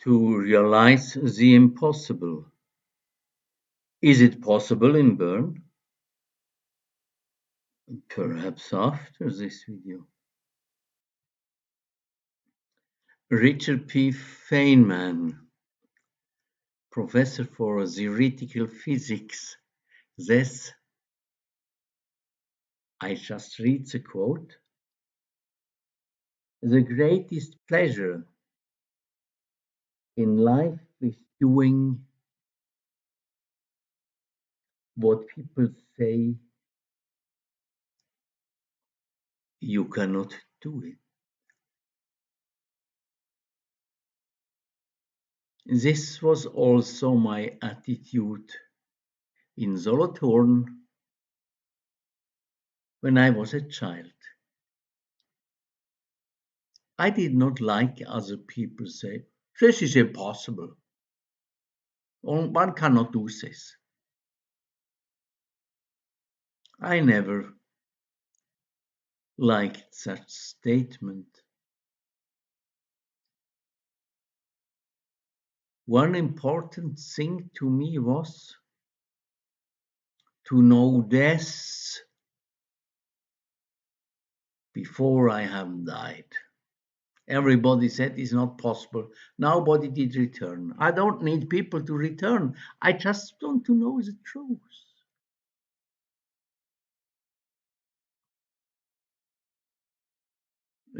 to realize the impossible. Is it possible in Bern? Perhaps after this video. Richard P. Feynman, professor for theoretical physics, says, I just read the quote, the greatest pleasure in life is doing what people say you cannot do it. This was also my attitude in Solothurn when I was a child. I did not like other people say, this is impossible. One cannot do this. I never liked such statement. One important thing to me was to know death before I have died. Everybody said it's not possible. Nobody did return. I don't need people to return. I just want to know the truth.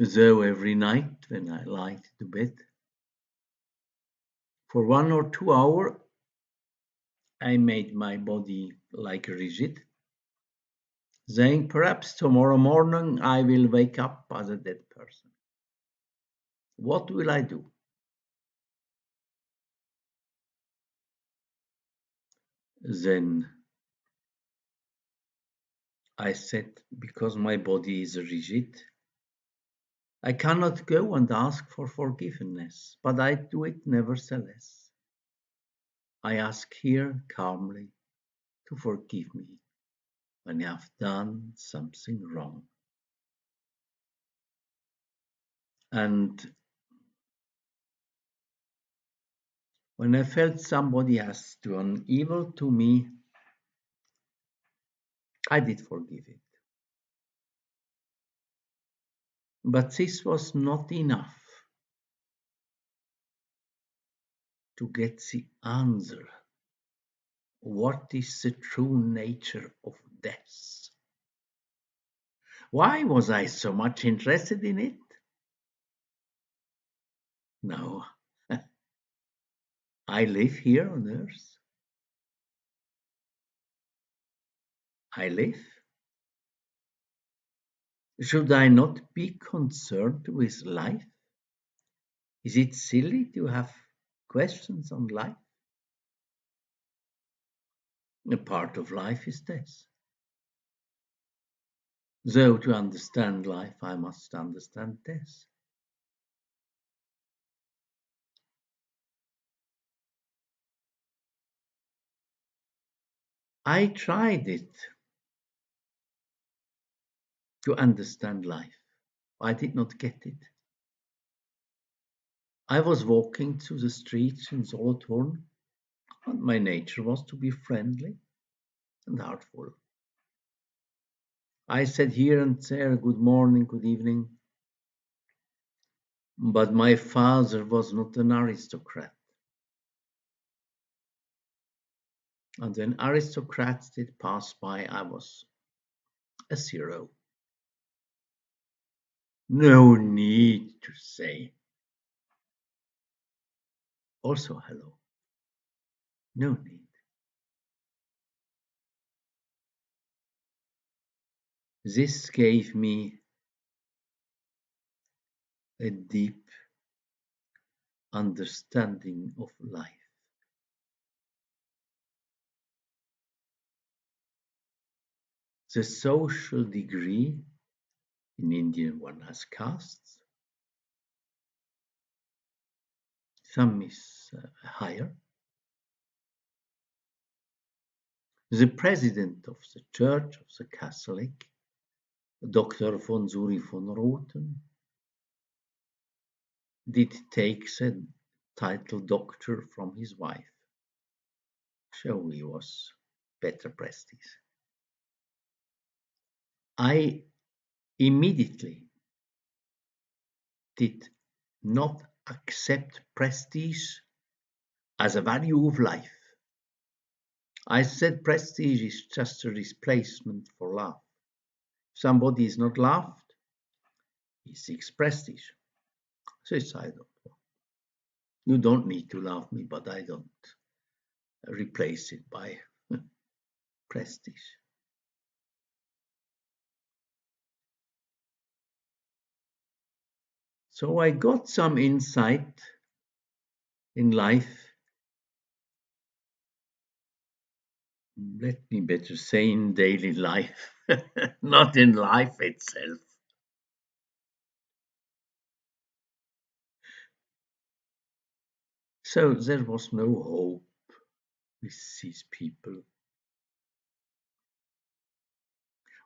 So every night when I lie to bed, for 1 or 2 hours, I made my body like rigid, saying perhaps tomorrow morning I will wake up as a dead person. What will I do? Then I said, because my body is rigid, I cannot go and ask for forgiveness, but I do it nevertheless. I ask here calmly to forgive me when I have done something wrong. And when I felt somebody has done evil to me, I did forgive it. But this was not enough to get the answer. What is the true nature of death? Why was I so much interested in it? No, I live here on earth. I live. Should I not be concerned with life? Is it silly to have questions on life? A part of life is death. So to understand life, I must understand death. I tried it to understand life. I did not get it. I was walking through the streets in Solothurn, and my nature was to be friendly and artful. I said here and there, good morning, good evening. But my father was not an aristocrat. And when aristocrats did pass by, I was a zero. No need to say. Also, hello. No need. This gave me a deep understanding of life. The social degree in India, one has castes. Some is higher. The president of the Church of the Catholic, Dr. von Suri von Roten, did take the title doctor from his wife. So he was better prestige. I immediately did not accept prestige as a value of life. I said prestige is just a replacement for love. If somebody is not loved, he seeks prestige. So it's I don't want. You don't need to love me, but I don't replace it by prestige. So I got some insight in life. Let me better say in daily life, not in life itself. So there was no hope with these people.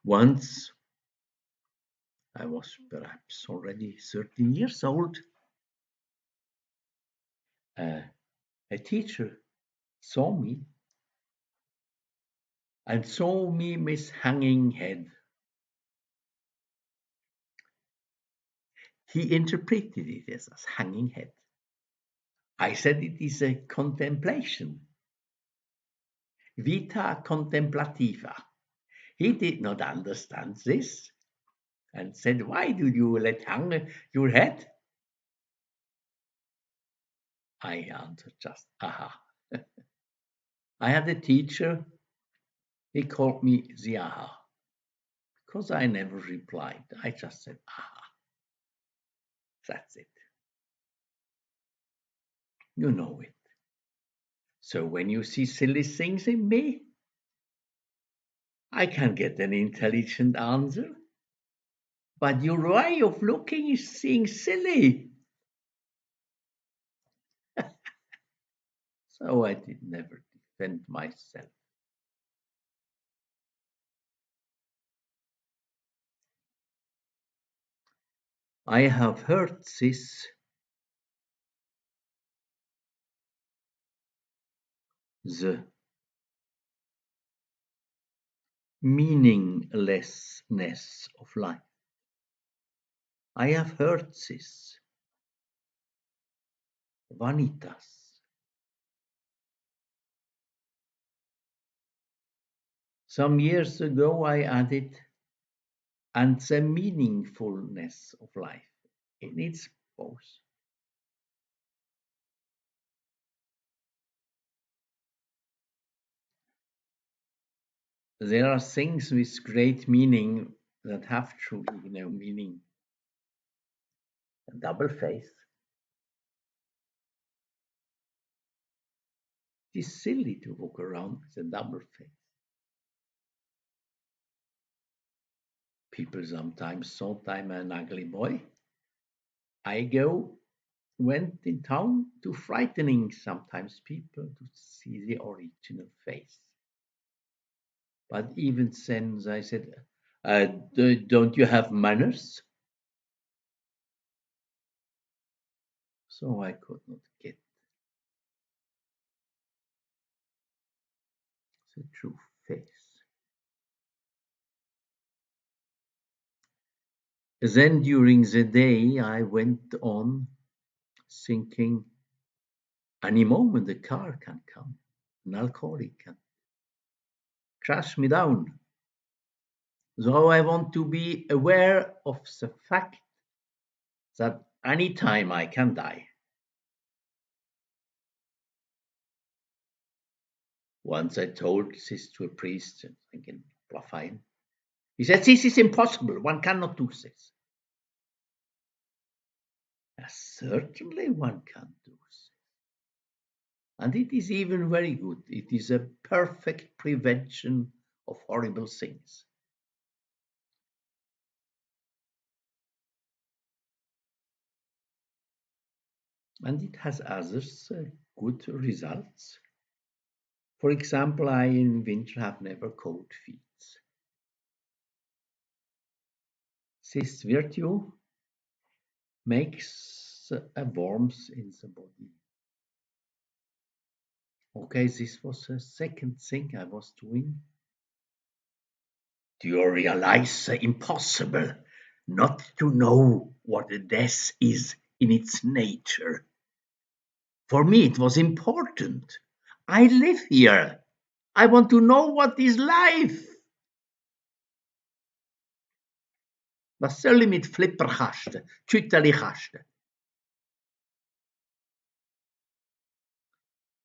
Once I was perhaps already 13 years old. A teacher saw me and saw me with hanging head. He interpreted it as hanging head. I said it is a contemplation, vita contemplativa. He did not understand this and said, "Why do you let hang your head?" I answered just, aha. I had a teacher, he called me the aha. Because I never replied. I just said, aha. That's it. You know it. So when you see silly things in me, I can get an intelligent answer. But your way of looking is seeing silly. So I did never defend myself. I have heard this, the meaninglessness of life. I have heard this. Vanitas. Some years ago I added, and the meaningfulness of life. It needs both. There are things with great meaning that have truly no meaning. A double face. It is silly to walk around with a double face. People sometimes thought I'm an ugly boy. I went in town to frightening sometimes people to see the original face. But even then, I said, don't you have manners? So I could not get the true face. Then during the day, I went on thinking, any moment the car can come, an alcoholic can crash me down. So I want to be aware of the fact that any time I can die. Once I told this to a priest, thinking, fine. He said, this is impossible. One cannot do this. Certainly one can do this. And it is even very good. It is a perfect prevention of horrible things. And it has others good results. For example, I in winter have never cold feet. This virtue makes a warmth in the body. Okay, this was the second thing I was doing. Do you realize the impossible not to know what a death is in its nature? For me, it was important. I live here. I want to know what is life. Vad ställer mitt flipperhaste, tjutalihaste?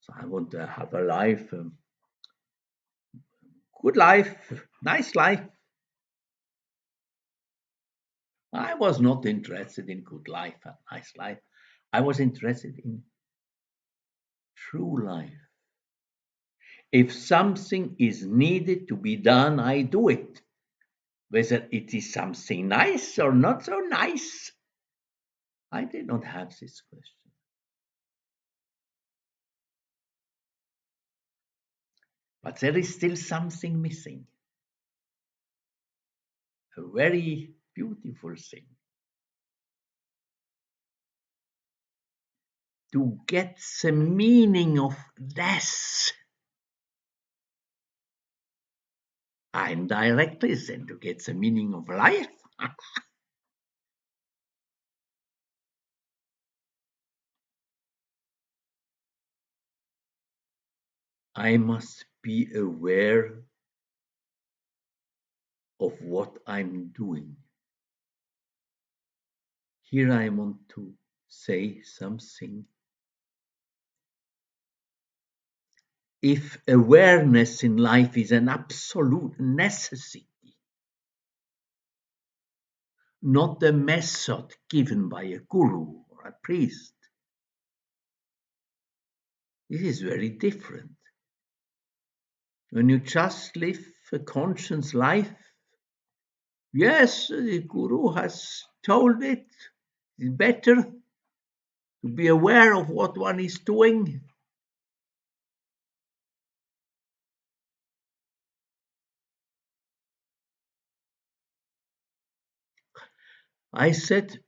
So I want to have a life, good life, nice life. I was not interested in good life and nice life. I was interested in true life. If something is needed to be done, I do it. Whether it is something nice or not so nice, I did not have this question. But there is still something missing. A very beautiful thing. To get the meaning of death. And directly then to get the meaning of life. I must be aware of what I'm doing. Here I want to say something. If awareness in life is an absolute necessity, not a method given by a guru or a priest, this is very different. When you just live a conscious life, yes, the guru has told it, it's better to be aware of what one is doing. I said,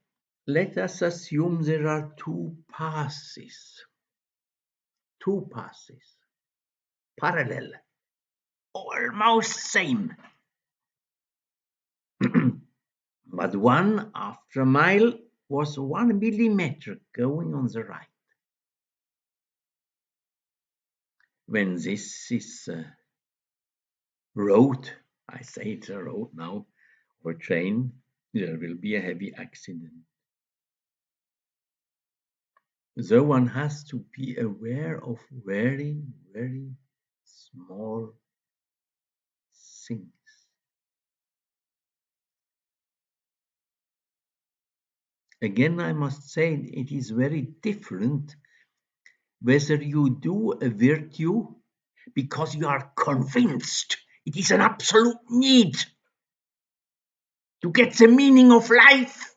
let us assume there are two passes, parallel, almost same. But one, after a mile, was 1 millimeter going on the right. When this is a road, I say it's a road now, or train, there will be a heavy accident. So one has to be aware of very, very small things. Again, I must say it is very different whether you do a virtue because you are convinced it is an absolute need to get the meaning of life,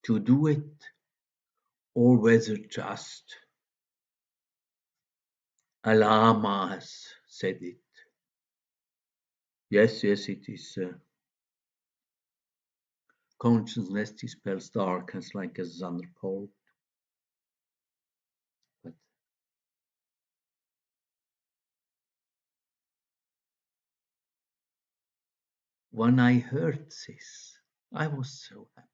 to do it, or whether just a lama has said it. Yes, it is. Consciousness dispels darkness like a thunderbolt. But when I heard this, I was so happy.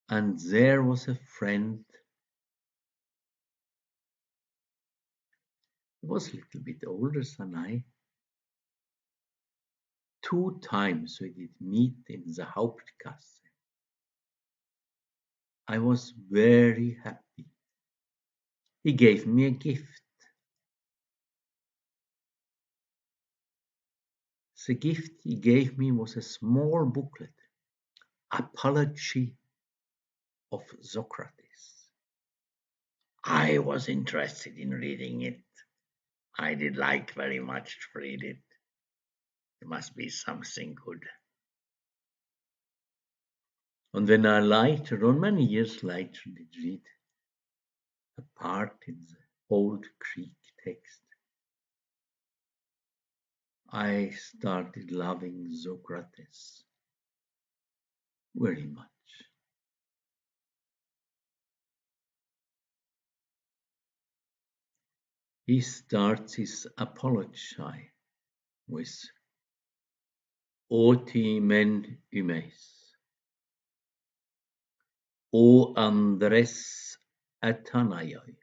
And there was a friend. He was a little bit older than I. 2 times we did meet in the Hauptgasse. I was very happy. He gave me a gift. The gift he gave me was a small booklet, Apology of Socrates. I was interested in reading it. I did like very much to read it. It must be something good. And when I later on, many years later, did read a part in the old Greek text, I started loving Socrates. very much. He starts his apology with Oti men ymeis, O Andres Athanaioi,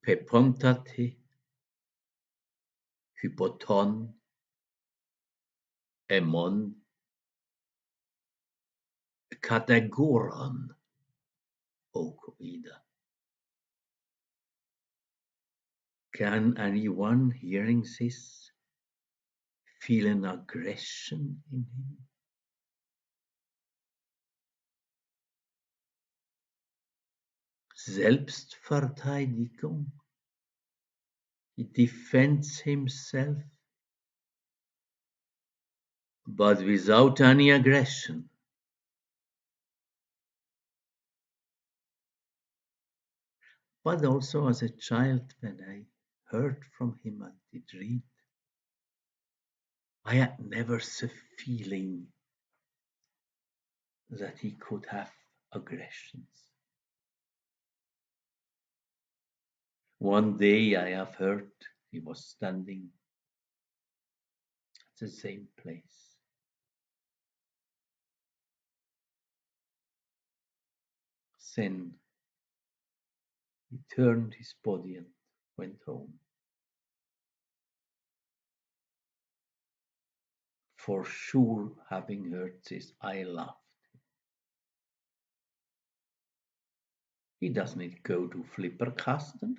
Pepontati, Hypoton, Emon, Katagoron, O Koida. Can anyone hearing this feel an aggression in him? Selbstverteidigung? He defends himself, but without any aggression. But also as a child, when I heard from him and did read, I had never the feeling that he could have aggressions. One day I have heard he was standing at the same place. Then he turned his body and went home. For sure, having heard this, I laughed. He does not go to Flipperkasten.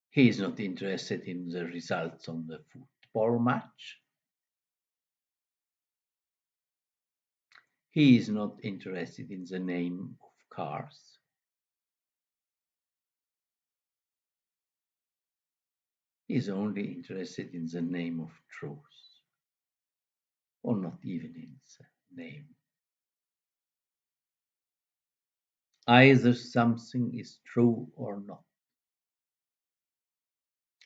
He is not interested in the results on the football match. He is not interested in the name of cars. He is only interested in the name of truth, or not even in the name. Either something is true or not,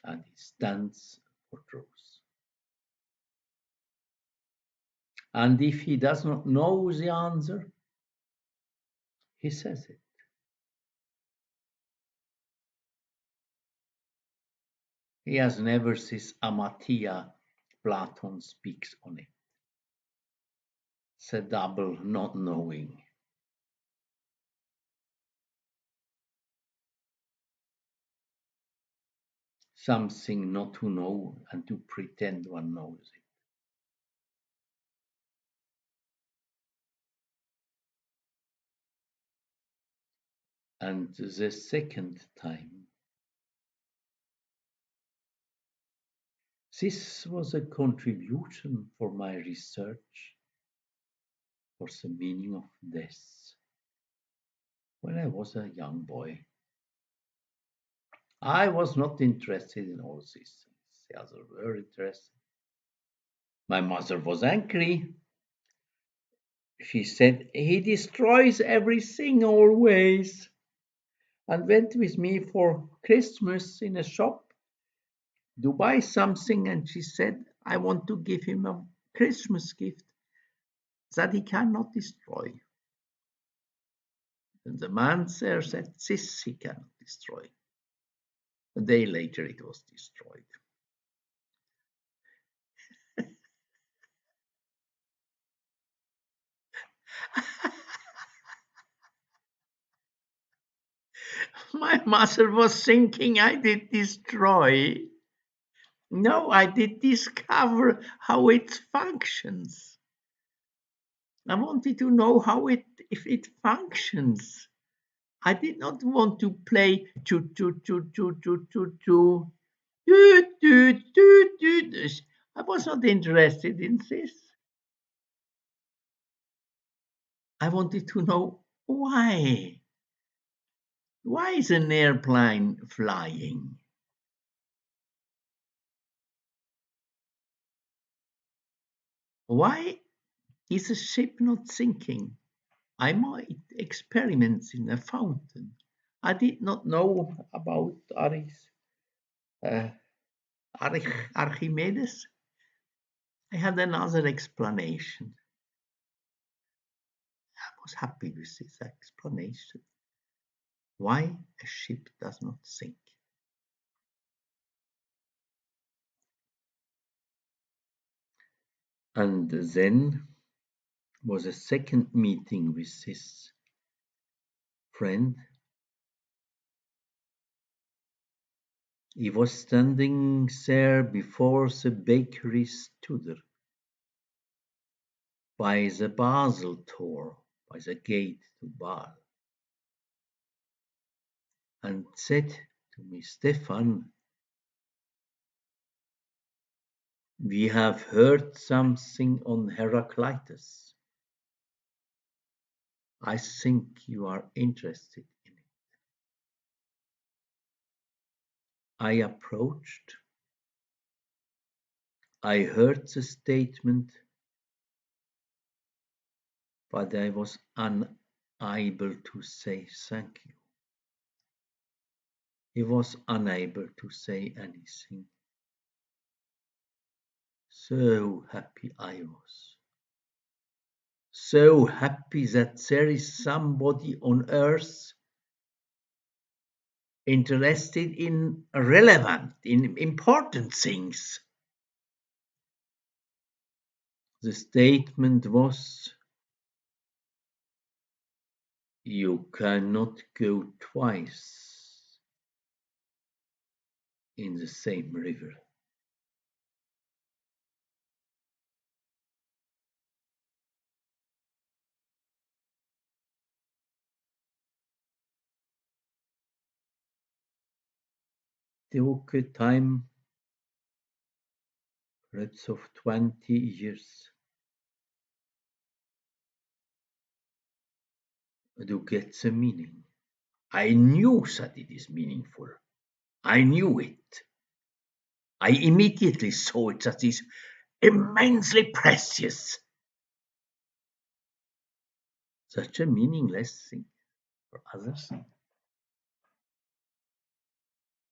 and he stands for truth. And if he does not know the answer, he says it. He has never this amatia Platon speaks on it. The double not knowing. Something not to know and to pretend one knows it. And the second time, this was a contribution for my research for the meaning of death when I was a young boy. I was not interested in all these things. The others were interested. My mother was angry. She said, he destroys everything always, and went with me for Christmas in a shop to buy something, and she said, I want to give him a Christmas gift that he cannot destroy. And the man there said, this he cannot destroy. A day later it was destroyed. My mother was thinking I did destroy. No, I did discover how it functions. I wanted to know how if it functions. I did not want to play to. I was not interested in this. I wanted to know why. Why is an airplane flying? Why is a ship not sinking? I might experiments in a fountain. I did not know about uh, Archimedes. I had another explanation. I was happy with this explanation. Why a ship does not sink. And then was a second meeting with his friend. He was standing there before the bakery studer, by the Basel Tor, by the gate to Basel, and said to me, Stefan, we have heard something on Heraclitus. I think you are interested in it. I approached. I heard the statement, but I was unable to say thank you. He was unable to say anything. So happy I was. So happy that there is somebody on earth interested in relevant, in important things. The statement was, you cannot go twice in the same river. It took a time, perhaps of 20 years, to get the meaning. I knew that it is meaningful. I knew it. I immediately saw it that is immensely precious. Such a meaningless thing for others.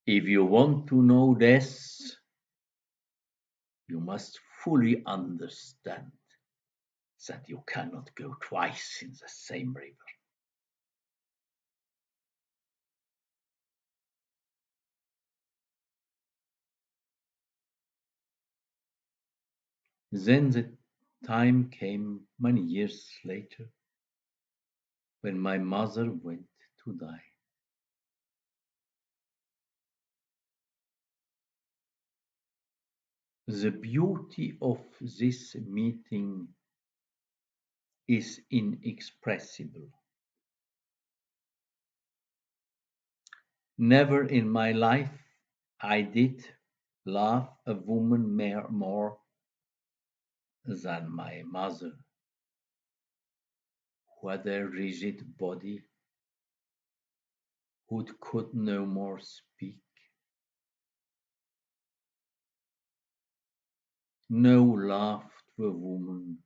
If you want to know this, you must fully understand that you cannot go twice in the same river. Then the time came many years later when my mother went to die. The beauty of this meeting is inexpressible. Never in my life I did love a woman more than my mother, who had a rigid body, who could no more speak. No love to a woman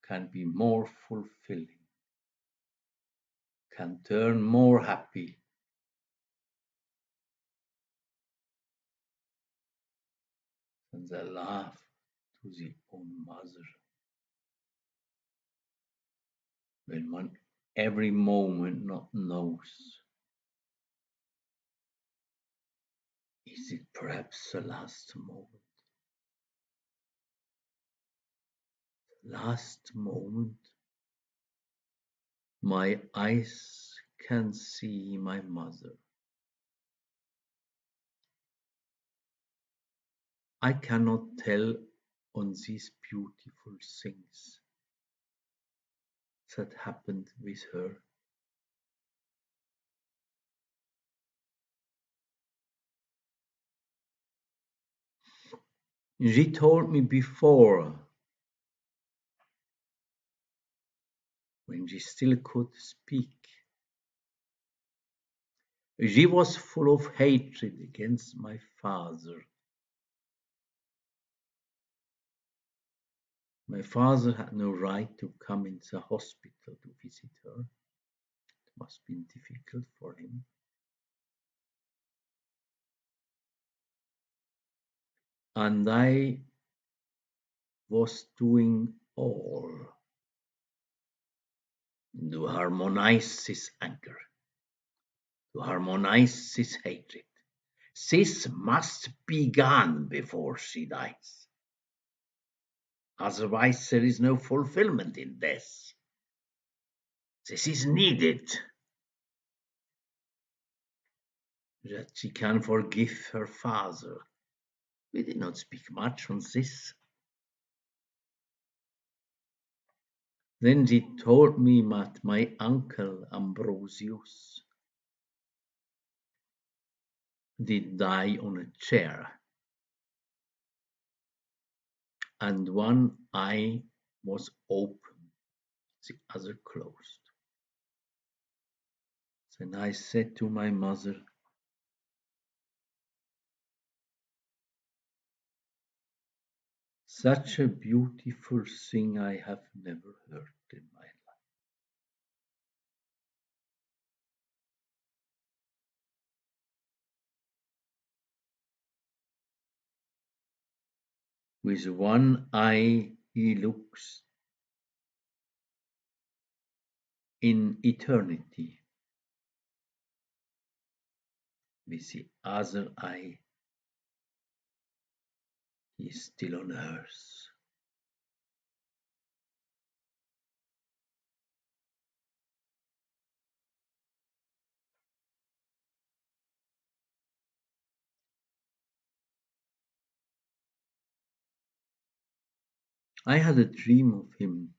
can be more fulfilling, can turn more happy than the love to the own mother. When one every moment not knows, is it perhaps the last moment? Last moment, my eyes can see my mother. I cannot tell on these beautiful things that happened with her. She told me before, when she still could speak. She was full of hatred against my father. My father had no right to come in the hospital to visit her. It must have been difficult for him. And I was doing all to harmonize his anger, to harmonize his hatred. This must be gone before she dies. Otherwise, there is no fulfillment in this. This is needed that she can forgive her father. We did not speak much on this. Then she told me that my uncle Ambrosius did die on a chair, and one eye was open, the other closed. Then I said to my mother, such a beautiful thing I have never heard in my life. With one eye he looks in eternity, with the other eye he is still on earth. I had a dream of him.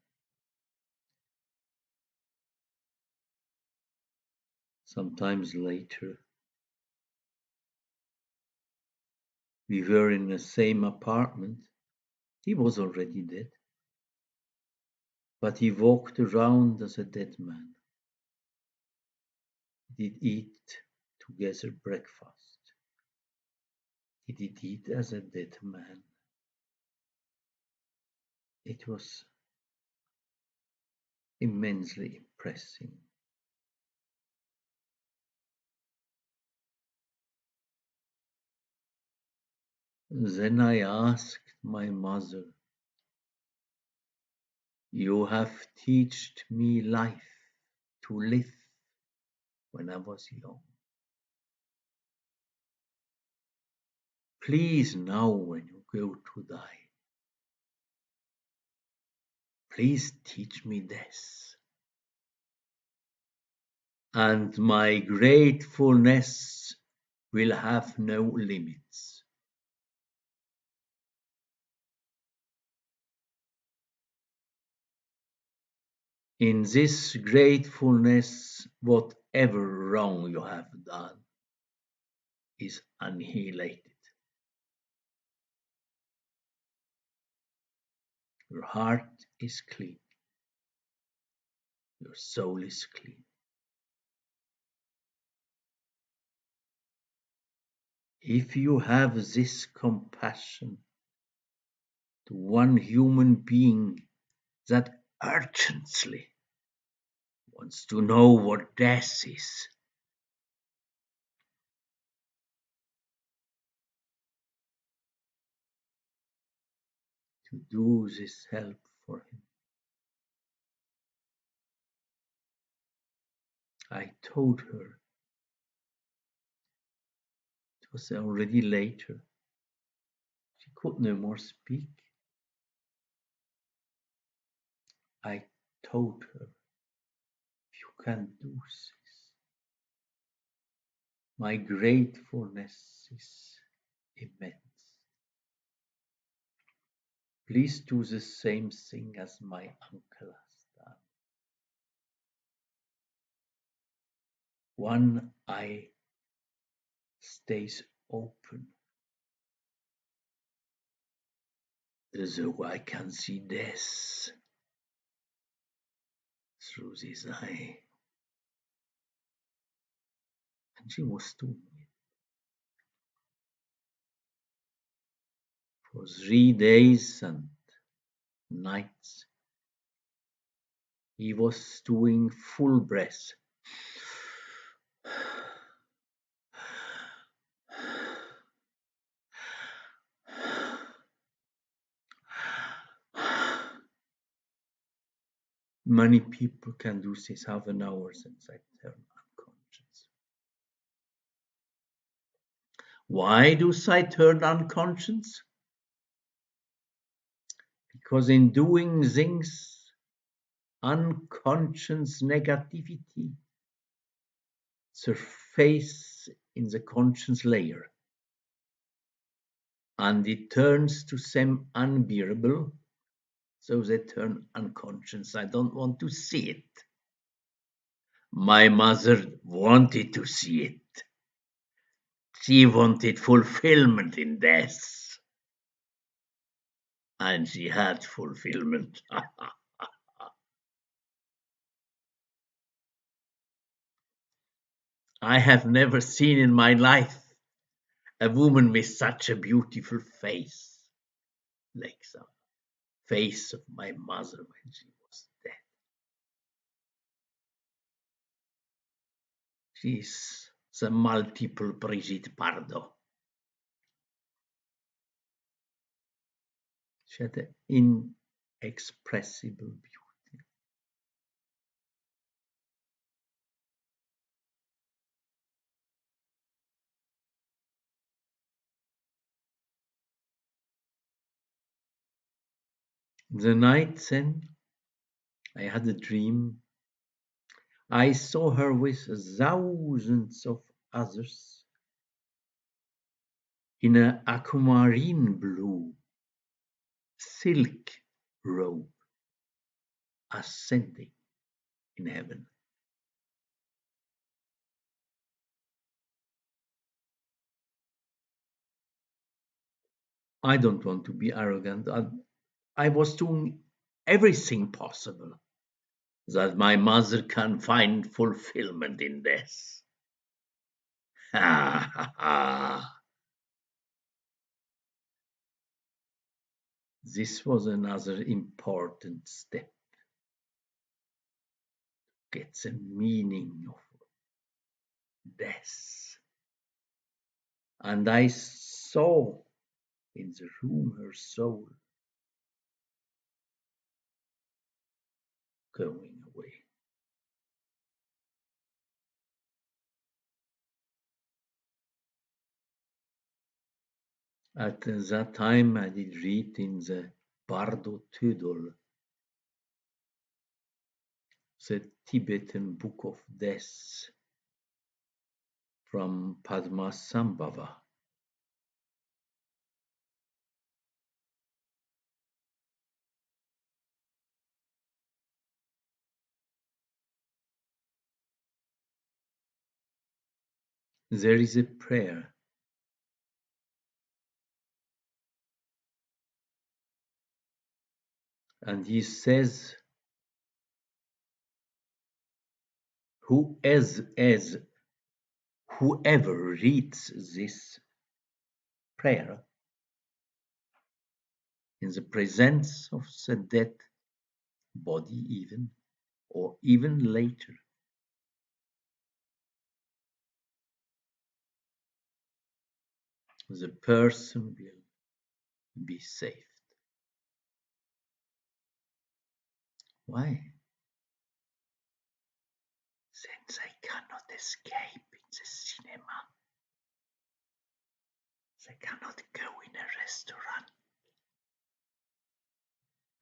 Sometimes later, we were in the same apartment. He was already dead, but he walked around as a dead man. He did eat together breakfast. He did eat as a dead man. It was immensely impressive. Then I asked my mother, you have taught me life to live when I was young. Please now when you go to die, please teach me this. And my gratefulness will have no limits. In this gratefulness, whatever wrong you have done is annihilated. Your heart is clean. Your soul is clean. If you have this compassion to one human being that urgently wants to know what death is, to do this help for him. I told her, it was already later, she could no more speak. I told her, if you can do this, my gratefulness is immense. Please do the same thing as my uncle has done. One eye stays open, so I can see death through this eye. And she was doing it. For 3 days and nights, he was doing full breath. Many people can do this half an hour since I turn unconscious. Why do I turn unconscious? Because in doing things, unconscious negativity surface in the conscious layer, and it turns to them unbearable, so they turn unconscious. I don't want to see it. My mother wanted to see it. She wanted fulfillment in this, and she had fulfillment. I have never seen in my life a woman with such a beautiful face, like the face of my mother when she was dead. She's the multiple Brigitte Bardot. She had an inexpressible beauty. The night then, I had a dream. I saw her with thousands of others in an aquamarine blue silk robe ascending in heaven. I don't want to be arrogant. I was doing everything possible that my mother can find fulfillment in this. Ha ha ha. This was another important step. Get the meaning of this. And I saw in the room her soul going away. At that time, I did read in the Bardo Tüdol, the Tibetan book of death from Padmasambhava. There is a prayer. And he says, whoever reads this prayer in the presence of the dead body even, or even later, the person will be saved. Why? Since I cannot escape in the cinema, they cannot go in a restaurant,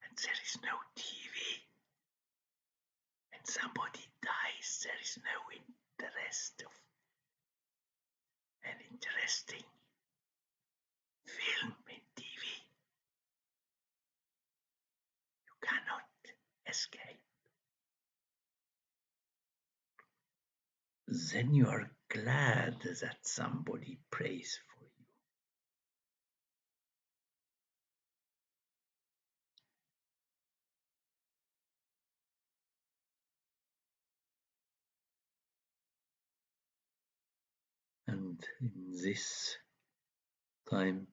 and there is no TV. When somebody dies, there is no interest of an interesting film in TV. You cannot escape. Then you are glad that somebody prays for you. And in this time,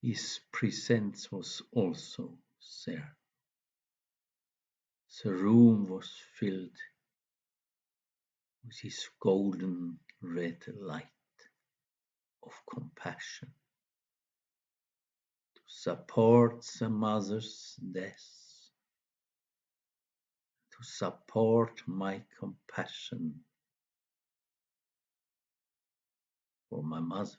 his presence was also there. The room was filled with his golden red light of compassion to support the mother's death, to support my compassion for my mother.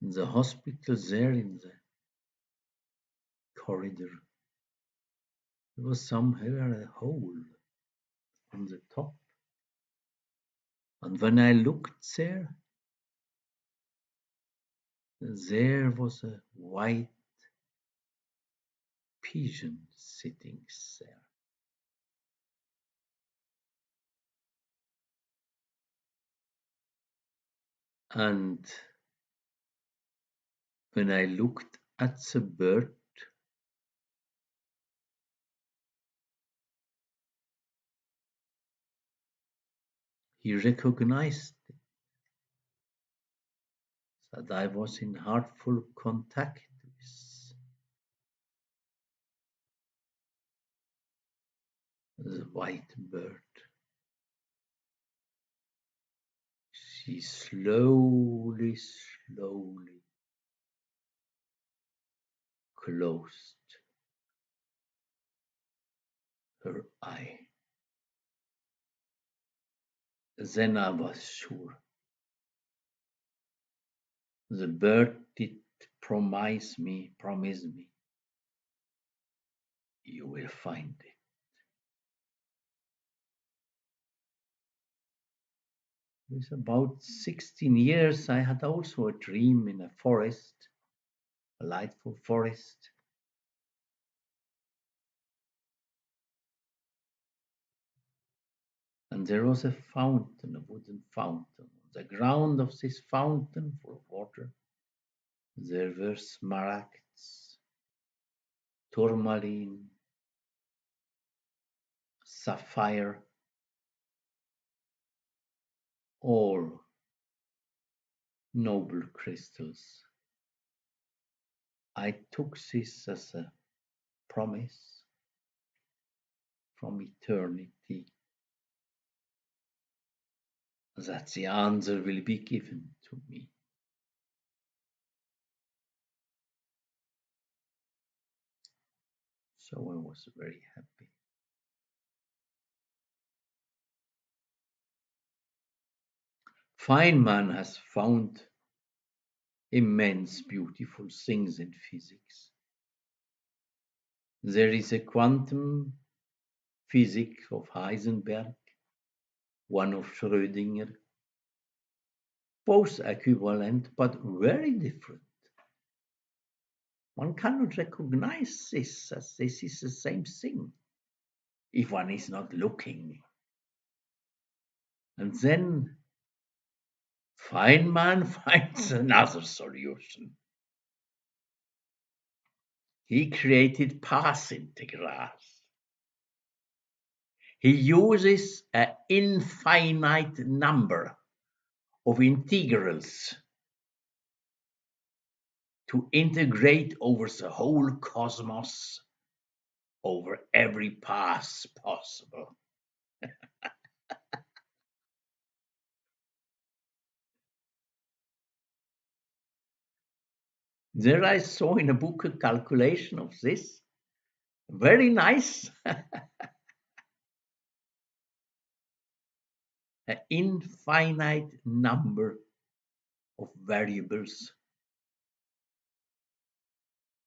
In the hospital there in the corridor, there was somewhere a hole on the top. And when I looked there, there was a white pigeon sitting there. And when I looked at the bird, he recognized that I was in heartful contact with the white bird. She slowly, slowly closed her eye. Then I was sure. The bird did promise me, you will find it. With about 16 years, I had also a dream in a forest, a lightful forest. And there was a fountain, a wooden fountain. On the ground of this fountain, full of water, there were smaragds, tourmaline, sapphire, all noble crystals. I took this as a promise from eternity that the answer will be given to me. So I was very happy. Feynman has found immense beautiful things in physics. There is a quantum physics of Heisenberg, one of Schrödinger, both equivalent but very different. One cannot recognize this as this is the same thing if one is not looking. And then Feynman finds another solution. He created path integrals. He uses an infinite number of integrals to integrate over the whole cosmos, over every path possible. There I saw in a book a calculation of this. Very nice. An infinite number of variables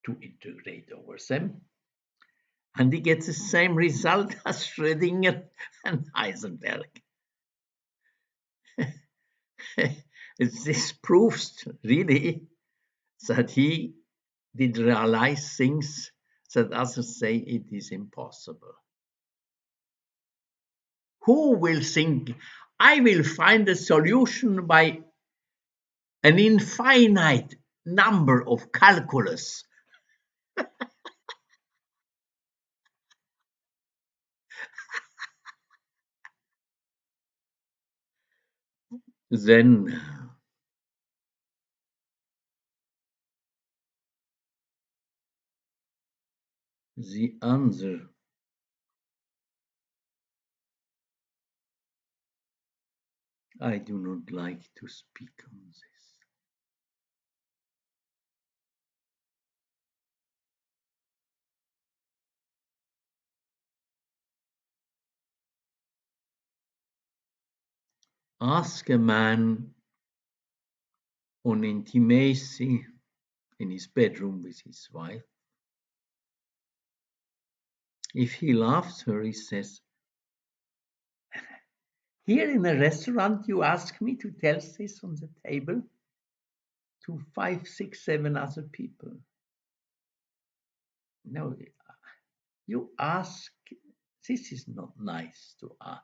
to integrate over them. And he gets the same result as Schrödinger and Heisenberg. This proves really that he did realize things that others say it is impossible. Who will think I will find a solution by an infinite number of calculus? Then The answer, I do not like to speak on this. Ask a man on intimacy in his bedroom with his wife. If he loves her, he says, here in a restaurant, you ask me to tell this on the table to five, six, seven other people. No, you ask, this is not nice to ask.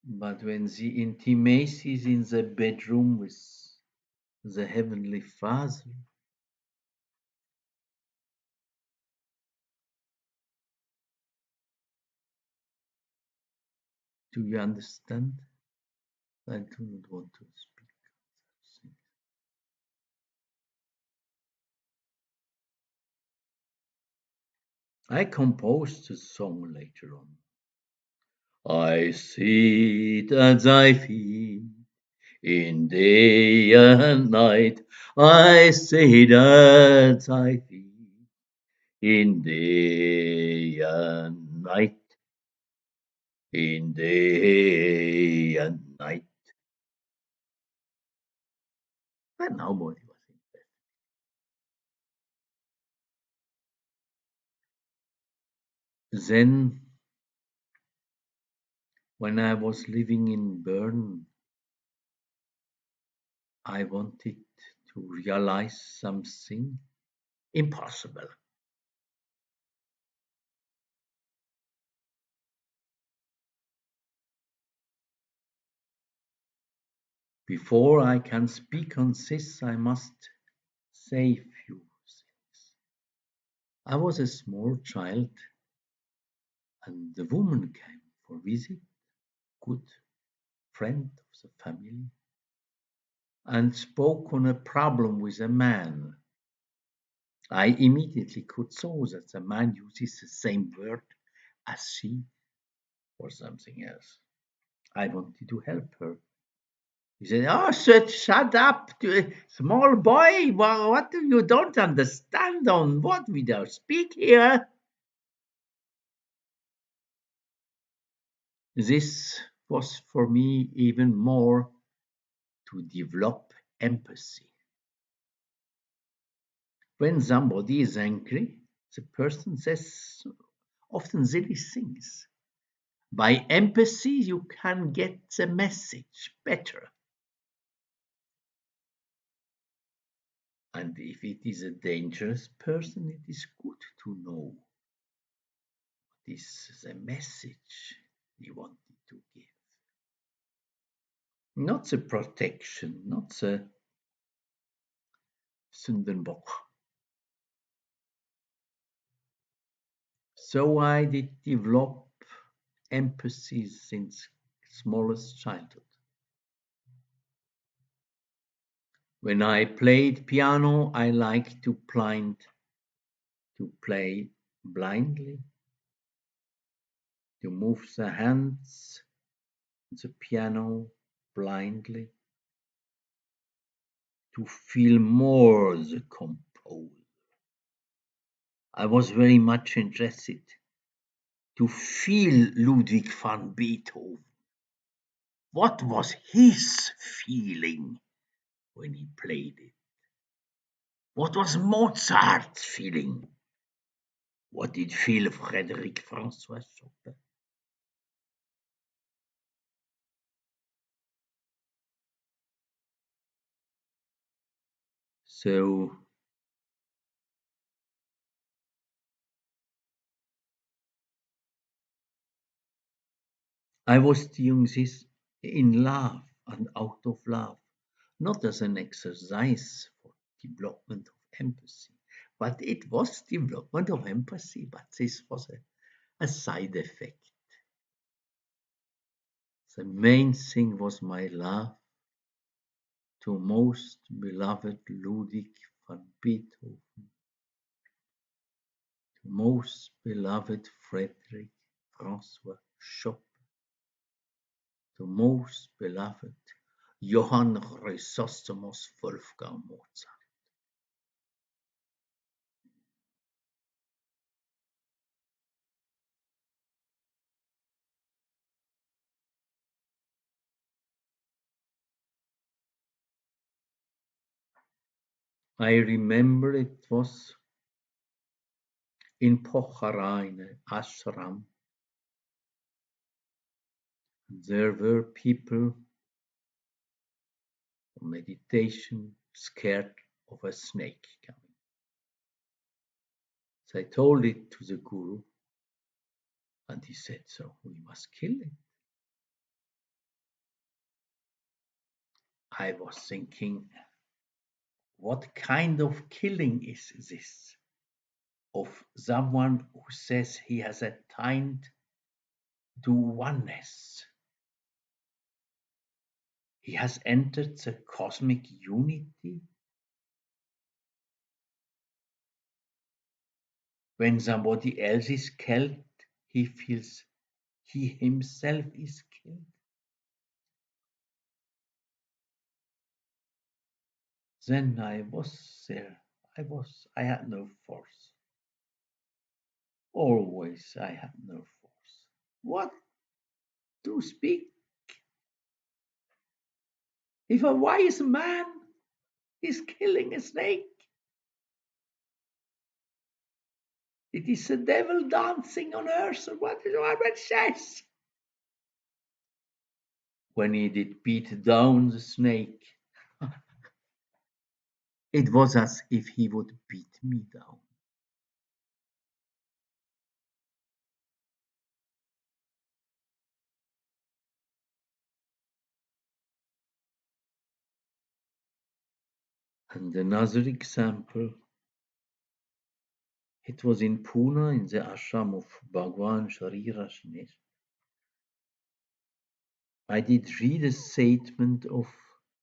But when the intimacy is in the bedroom with the Heavenly Father, do you understand? I do not want to speak. I composed a song later on. I sit at thy feet in day and night. I sit at thy feet in day and night. In day and night. But nobody was interested. Then, when I was living in Bern, I wanted to realize something impossible. Before I can speak on this, I must say a few things. I was a small child, and the woman came for visit, good friend of the family, and spoke on a problem with a man. I immediately could saw that the man uses the same word as she or something else. I wanted to help her. He said, "Oh, shut up, small boy. What do you don't understand on what we do speak here?" This was for me even more to develop empathy. When somebody is angry, the person says often silly things. By empathy, you can get the message better. And if it is a dangerous person, it is good to know this is a message he wanted to give. Not the protection, not the Sündenbock. So I did develop empathy since smallest childhood. When I played piano, I liked to play blindly, to move the hands on the piano blindly, to feel more the composer. I was very much interested to feel Ludwig van Beethoven. What was his feeling when he played it? What was Mozart's feeling? What did feel Frédéric François Chopin? So I was doing this in love and out of love, not as an exercise for development of empathy, but it was development of empathy, but this was a side effect. The main thing was my love to most beloved Ludwig van Beethoven, to most beloved Frederick Francois Chopin, to most beloved Johann Chrysostomos Wolfgang Mozart. I remember it was in Pokhara in an ashram. There were people on meditation scared of a snake coming. So I told it to the guru, and he said, so we must kill it. I was thinking, what kind of killing is this? Of someone who says he has attained to oneness. He has entered the cosmic unity. When somebody else is killed, he feels he himself is killed. Then I was there. I had no force. Always I had no force. What to speak? If a wise man is killing a snake, it is the devil dancing on earth, or what is what it says. When he did beat down the snake, it was as if he would beat me down. And another example, it was in Pune in the ashram of Bhagwan Sharira Shinesh. I did read a statement of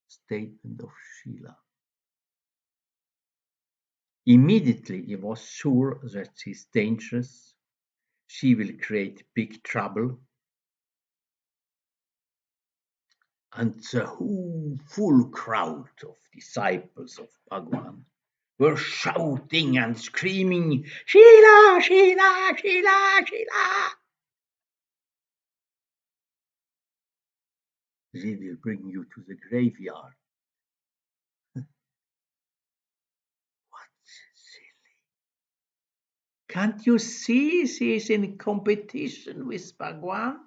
Sheila. Immediately he was sure that she's dangerous, she will create big trouble, and the whole full crowd of disciples of Bhagwan were shouting and screaming, Sheila, Sheila, Sheila, Sheila. They will bring you to the graveyard. What silly. Can't you see she is in competition with Bhagwan?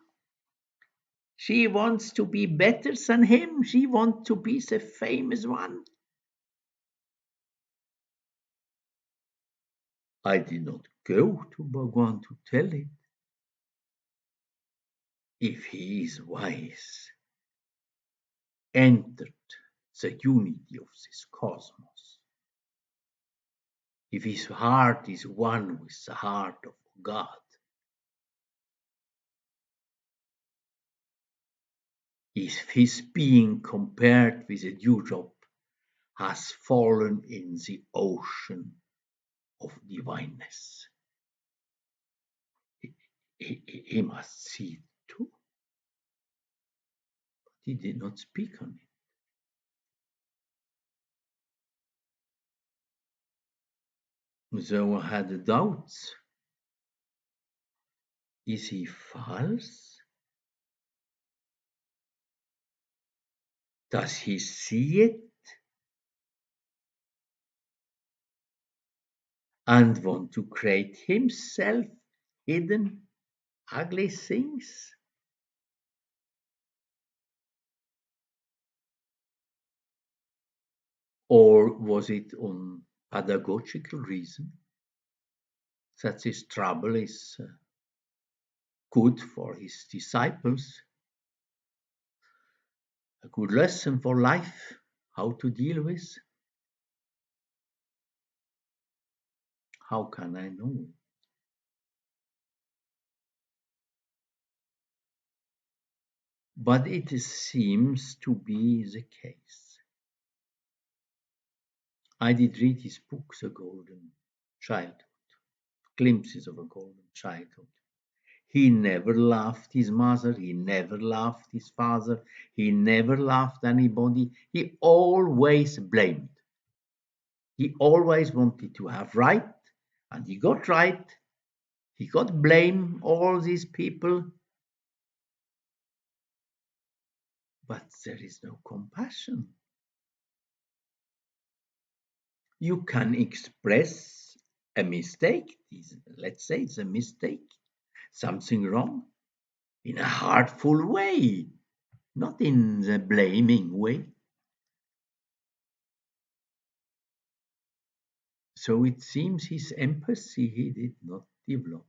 She wants to be better than him. She wants to be the famous one. I did not go to Bhagwan to tell it. If he is wise, entered the unity of this cosmos, if his heart is one with the heart of God, if his being compared with a dewdrop has fallen in the ocean of divineness, he must see it too. But he did not speak on it. So I had doubts. Is he false? Does he see it and want to create himself hidden ugly things? Or was it on pedagogical reason that this trouble is good for his disciples? A good lesson for life, how to deal with? How can I know? But it seems to be the case. I did read his books, A Golden Childhood, glimpses of a golden childhood. He never loved his mother, he never loved his father, he never loved anybody. He always blamed. He always wanted to have right, and he got right. He got blame all these people, but there is no compassion. You can express a mistake, let's say it's a mistake, something wrong, in a heartful way, not in the blaming way. So it seems his empathy he did not develop.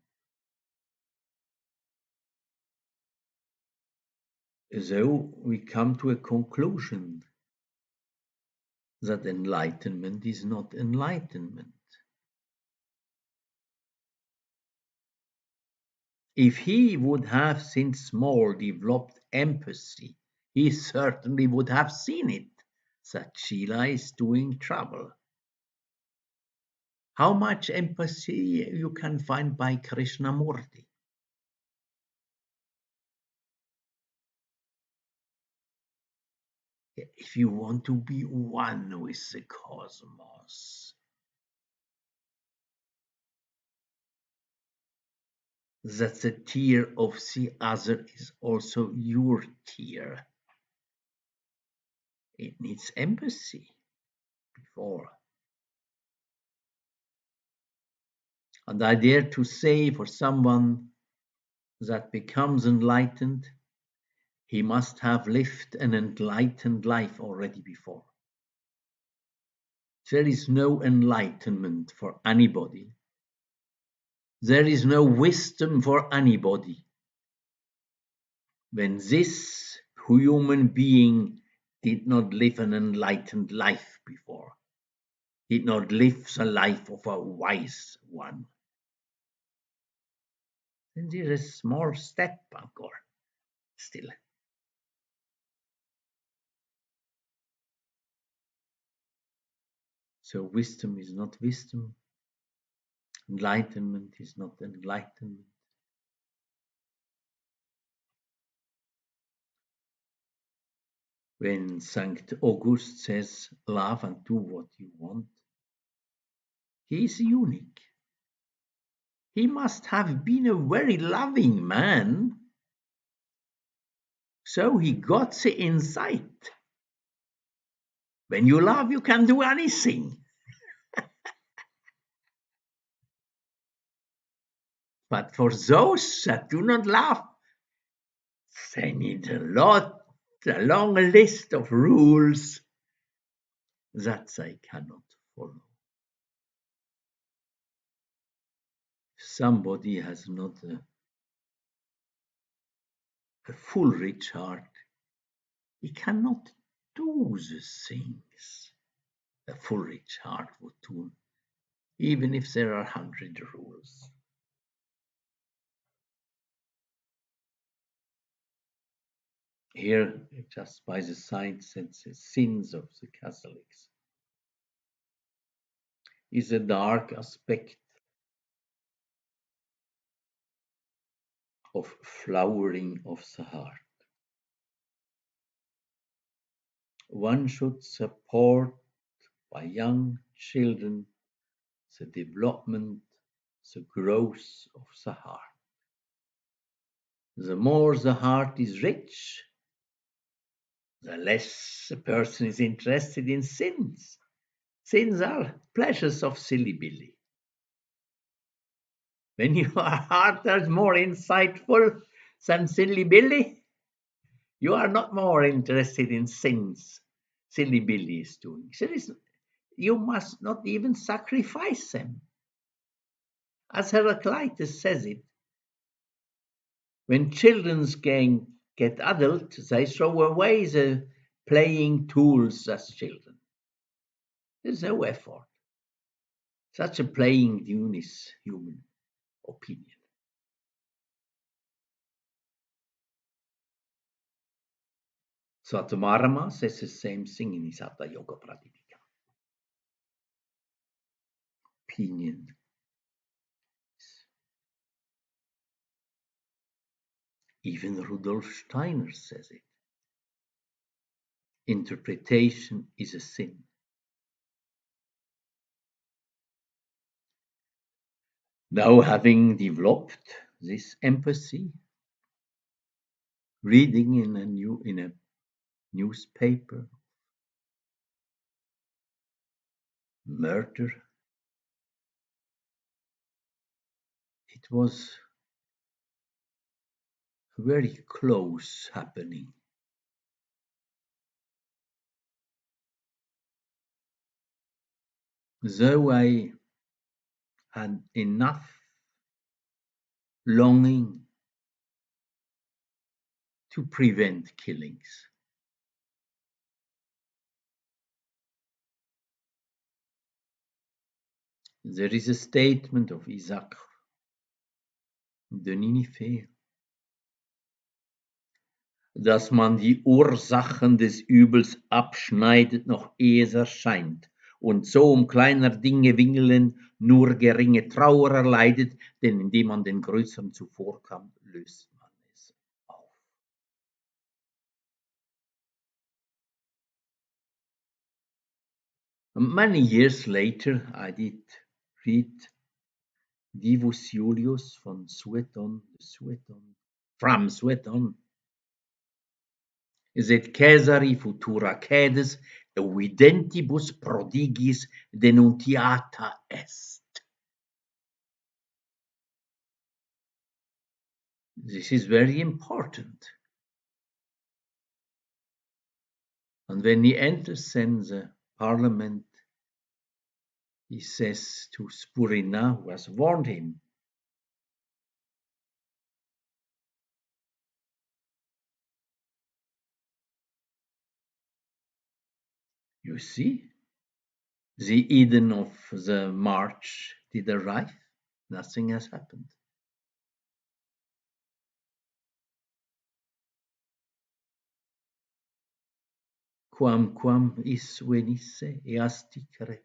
So we come to a conclusion that enlightenment is not enlightenment. If he would have since small developed empathy, he certainly would have seen it that Sheila is doing trouble. How much empathy you can find by Krishnamurti? If you want to be one with the cosmos, that the tear of the other is also your tear. It needs empathy before. And I dare to say for someone that becomes enlightened, he must have lived an enlightened life already before. There is no enlightenment for anybody. There is no wisdom for anybody when this human being did not live an enlightened life before, did not live the life of a wise one. Then there is a small step, or still. So wisdom is not wisdom, enlightenment is not enlightenment. When St. August says, love and do what you want, he is unique. He must have been a very loving man, so he got the insight. When you love, you can do anything. But for those that do not love, they need a long list of rules that they cannot follow. If somebody has not a full rich heart, he cannot do the things a full rich heart would do, even if there are 100 rules. Here, just by the side, says the sins of the Catholics is a dark aspect of flowering of the heart. One should support by young children the development, the growth of the heart. The more the heart is rich, the less a person is interested in sins. Sins are pleasures of silly billy. When your heart is more insightful than silly billy, you are not more interested in sins silly billy is doing. You must not even sacrifice them. As Heraclitus says it, when children get adult, they throw away the playing tools as children. There's no effort. Such a playing tune is human opinion. Swatamarama says the same thing in his Hatha Yoga Pradipika. opinion. Even Rudolf Steiner says it. Interpretation is a sin. Now, having developed this empathy, reading in a newspaper, murder, it was very close happening. Though I had enough longing to prevent killings. There is a statement of Isaac de Ninive, dass man die Ursachen des Übels abschneidet, noch ehe es erscheint, und so kleiner Dinge willen nur geringe Trauer erleidet, denn indem man den größeren zuvorkam, löst man es auf. Many years later, I did read Divus Julius von Sueton, from Sueton, sed Caesari futura cades evidentibus prodigis denuntiata est. This is very important. And when he enters then the parliament, he says to Spurina, who has warned him, you see, the Eden of the march did arrive, nothing has happened. Quamquam is venisse easticeret,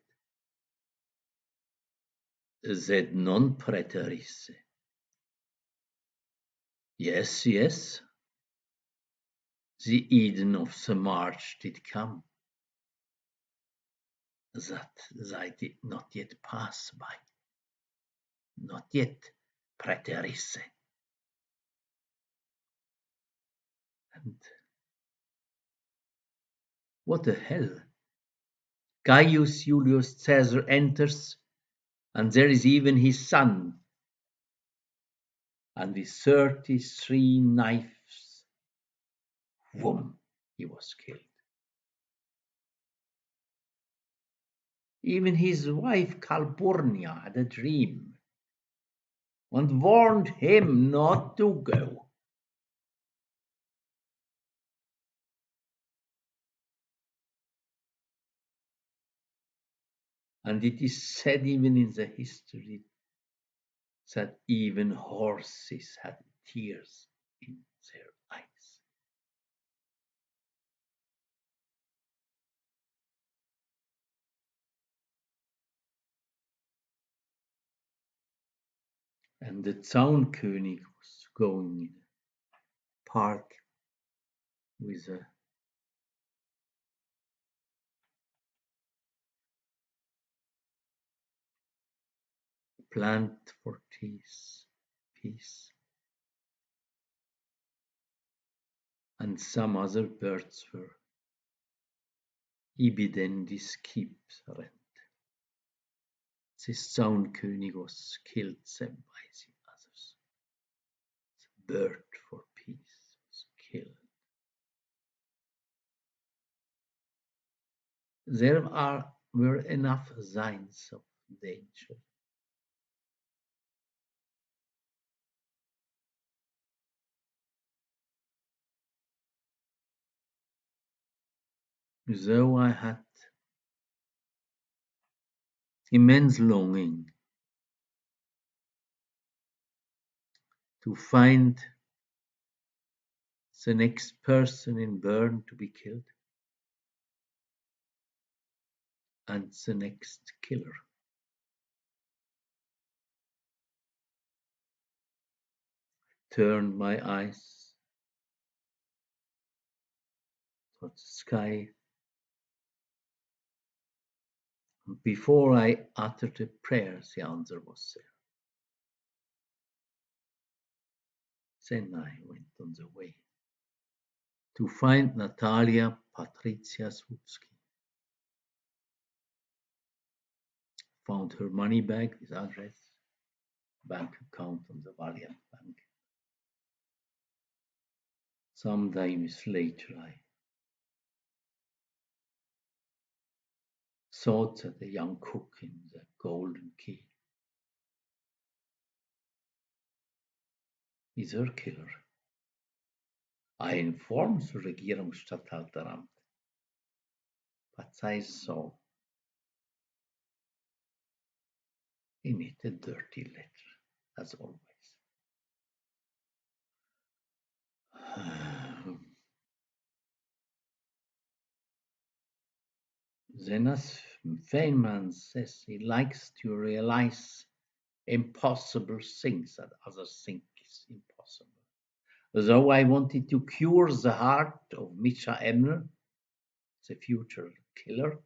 sed non preterisse. Yes, yes, the Eden of the march did come, that they did not yet pass by, not yet preterisse. And what the hell? Gaius Julius Caesar enters, and there is even his son, and with 33 knives, whom he was killed. Even his wife Calpurnia had a dream and warned him not to go. And it is said even in the history that even horses had tears in their eyes. And the Zaunkönig was going in a park with a plant for peace. And some other birds were ibidendis kipsarent. This Zaunkönig was killed them by the others. The bird for peace was killed. There were enough signs of danger. Though I had immense longing to find the next person in Bern to be killed and the next killer. turned my eyes towards the sky. And before I uttered a prayer, the answer was there. Then I went on the way to find Natalia Patricia Słupski. Found her money bag with address, bank account on the Valiant Bank. Some days later, I thought that the young cook in the Golden Key is her killer. I informed the Regierungsstatthalteramt, but I saw in it a dirty letter, as always. Then, as Feynman says, he likes to realize impossible things that others think is impossible. So I wanted to cure the heart of Misha Emner, the future killer,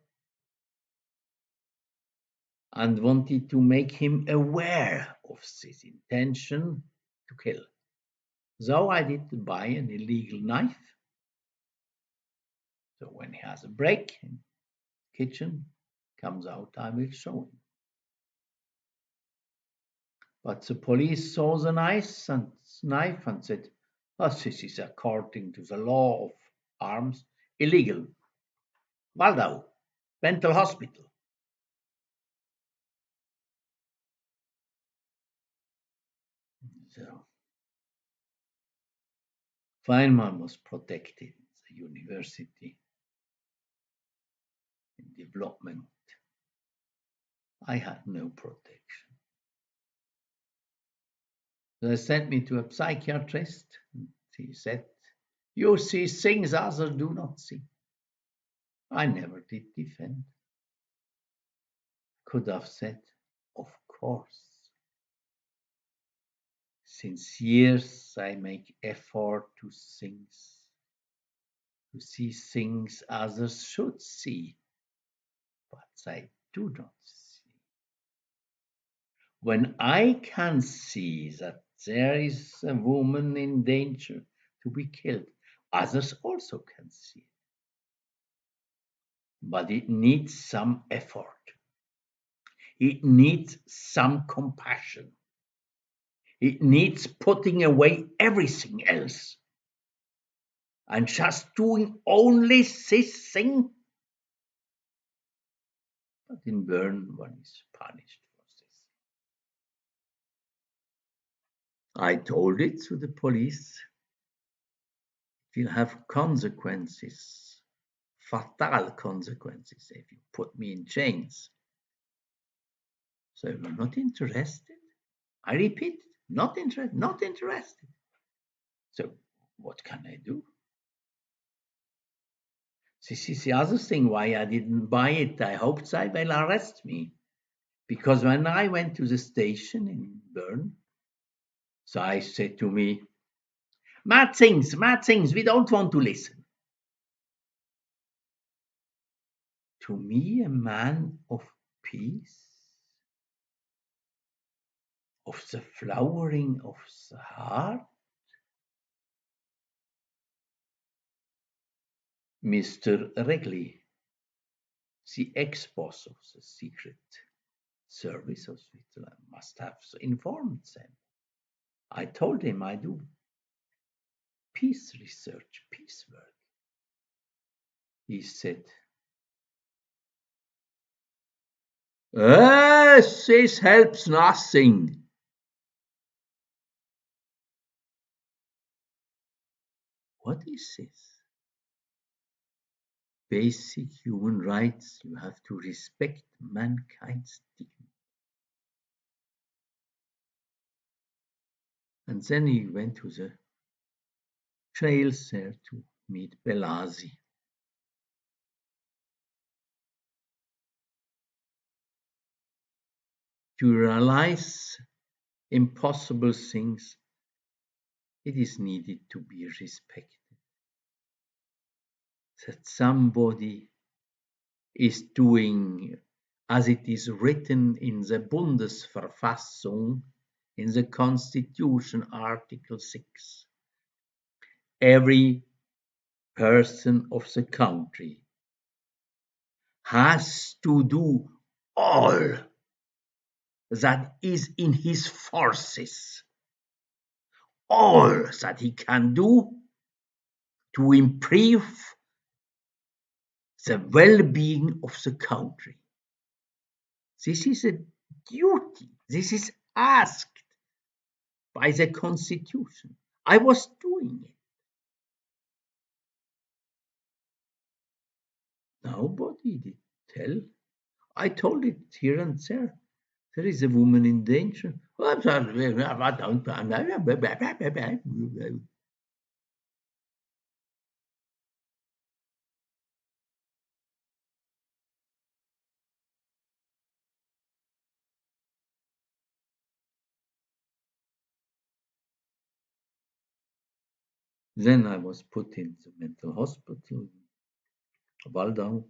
and wanted to make him aware of his intention to kill. So I did buy an illegal knife. So when he has a break in the kitchen, comes out, I will show him. But the police saw the knife and said, oh, this is according to the law of arms illegal. Waldau, mental hospital. So Feynman was protected in the university in development. I had no protection. They sent me to a psychiatrist. He said, you see things others do not see. I never did defend. Could have said, of course. Since years I make effort to see things others should see, but I do not see. When I can see that there is a woman in danger to be killed, others also can see it. But it needs some effort. It needs some compassion. It needs putting away everything else and just doing only this thing. But in Bern, one is punished for this. I told it to the police. It will have consequences, fatal consequences, if you put me in chains. So you're not interested. I repeat, not interested. So what can I do? This is the other thing why I didn't buy it. I hoped they will arrest me. Because when I went to the station in Bern, they said to me, mad things, we don't want to listen. To me, a man of peace, of the flowering of the heart, Mr. Regli, the ex-boss of the Secret Service of Switzerland, must have informed them. I told him I do peace research, peace work. He said, this helps nothing. What is this? Basic human rights, you have to respect mankind's dignity. And then he went to the trails there to meet Belasi. To realize impossible things It is needed to be respected. That somebody is doing as it is written in the Bundesverfassung, in the Constitution, Article 6. Every person of the country has to do all that is in his forces, all that he can do to improve the well-being of the country. This is a duty. This is asked by the Constitution. I was doing it. Nobody did tell. I told it here and there. There is a woman in danger. Then I was put into mental hospital, Waldau,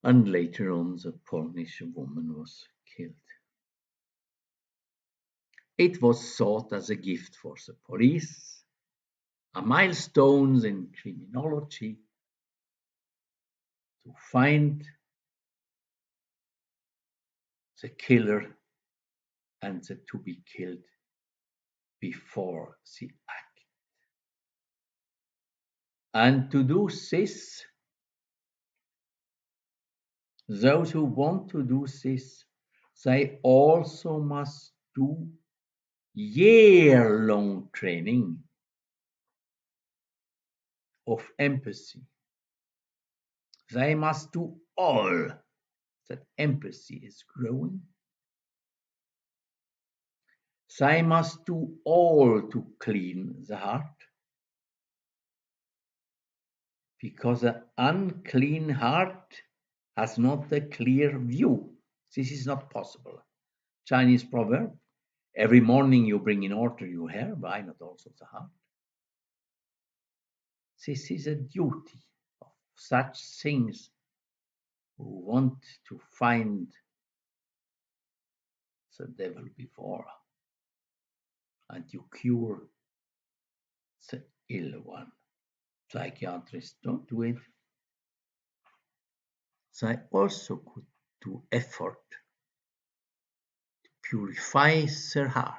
and later on the Polish woman was killed. It was thought as a gift for the police, a milestone in criminology to find the killer and the to be killed before the act. And to do this, those who want to do this, they also must do year-long training of empathy. They must do all that empathy is growing. They must do all to clean the heart, because an unclean heart has not a clear view. This is not possible. Chinese proverb, every morning you bring in order your hair, why not also the heart? This is a duty of such things who want to find the devil before and you cure the ill one. Psychiatrists don't do it. They also could do effort to purify their heart.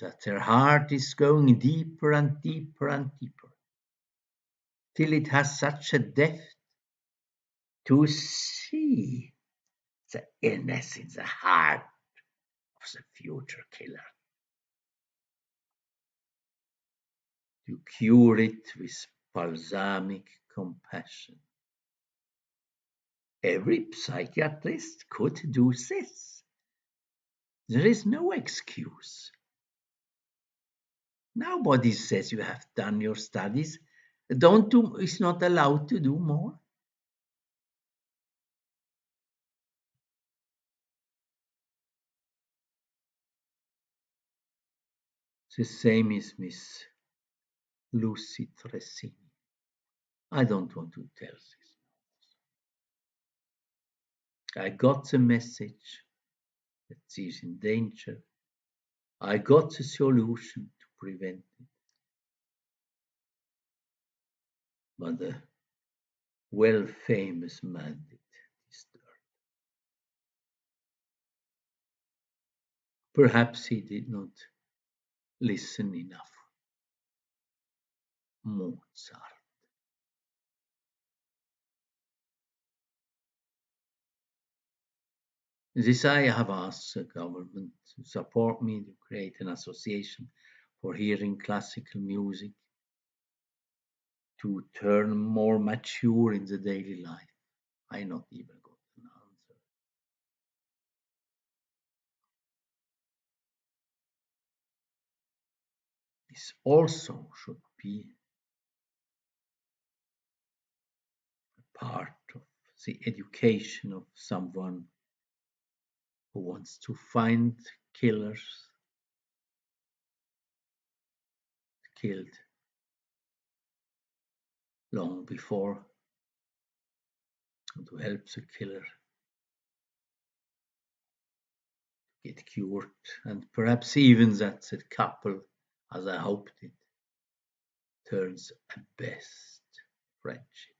That their heart is going deeper and deeper and deeper till it has such a depth to see the illness in the heart of the future killer, to cure it with balsamic compassion. Every psychiatrist could do this. There is no excuse. Nobody says you have done your studies. Don't do is not allowed to do more. The same is Miss Lucy Tressini. I don't want to tell this. I got the message that she's in danger. I got the solution to prevent it. But the well-famous man did disturb. Perhaps he did not listen enough. Mozart. This I have asked the government to support me to create an association for hearing classical music to turn more mature in the daily life. I not even got an answer. This also should be a part of the education of someone who wants to find killers killed long before, and to help the killer get cured, and perhaps even that the couple, as I hoped it, turns a best friendship.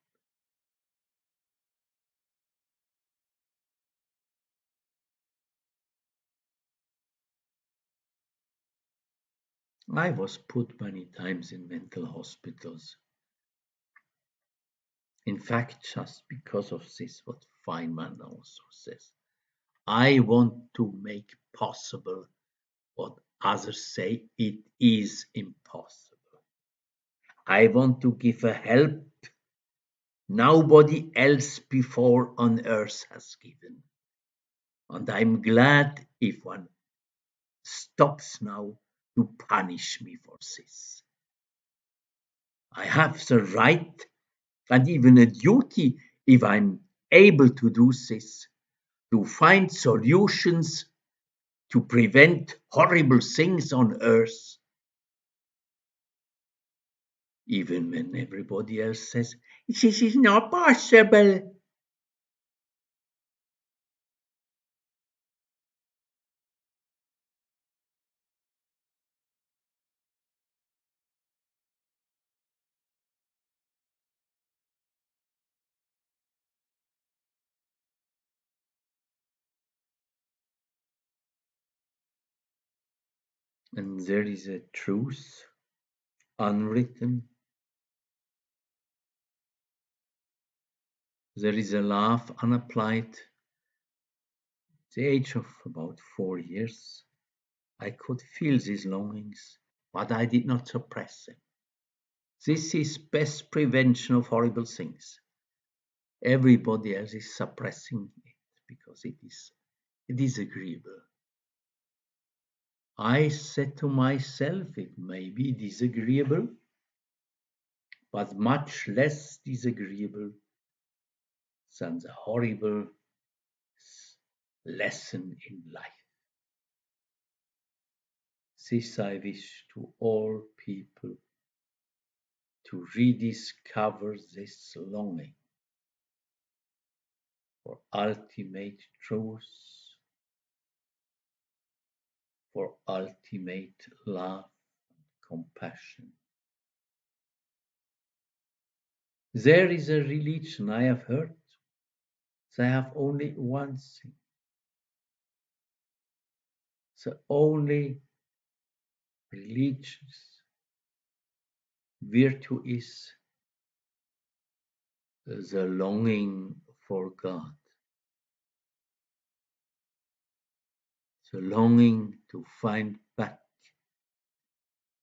I was put many times in mental hospitals. In fact, just because of this, what Feynman also says. I want to make possible what others say it is impossible. I want to give a help nobody else before on earth has given. And I'm glad if one stops now to punish me for this. I have the right and even a duty, if I'm able to do this, to find solutions to prevent horrible things on earth, even when everybody else says, this is not possible. And there is a truth unwritten. There is a love unapplied. At the age of about 4 years, I could feel these longings, but I did not suppress them. This is best prevention of horrible things. Everybody else is suppressing it because it is agreeable. I said to myself, it may be disagreeable, but much less disagreeable than the horrible lesson in life. This I wish to all people, to rediscover this longing for ultimate truth, for ultimate love and compassion. There is a religion I have heard. They have only one thing. The only religious virtue is the longing for God, the longing to find back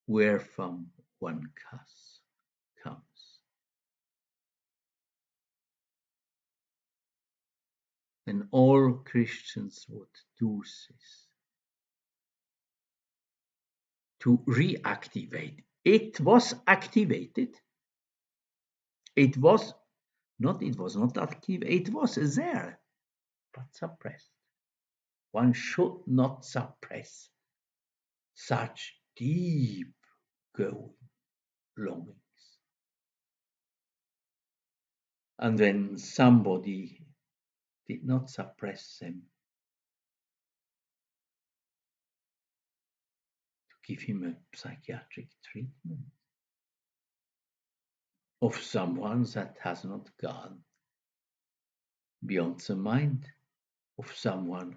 where from one comes. And all Christians would do this to reactivate. It was activated. It was not active. It was there, but suppressed. One should not suppress such deep going longings. And when somebody did not suppress them, to give him a psychiatric treatment of someone that has not gone beyond the mind, of someone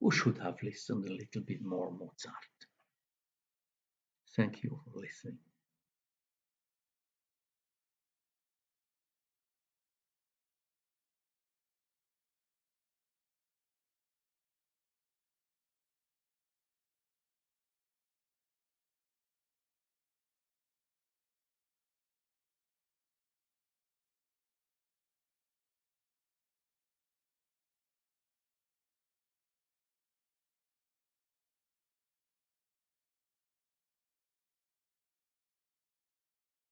who should have listened a little bit more Mozart. Thank you for listening.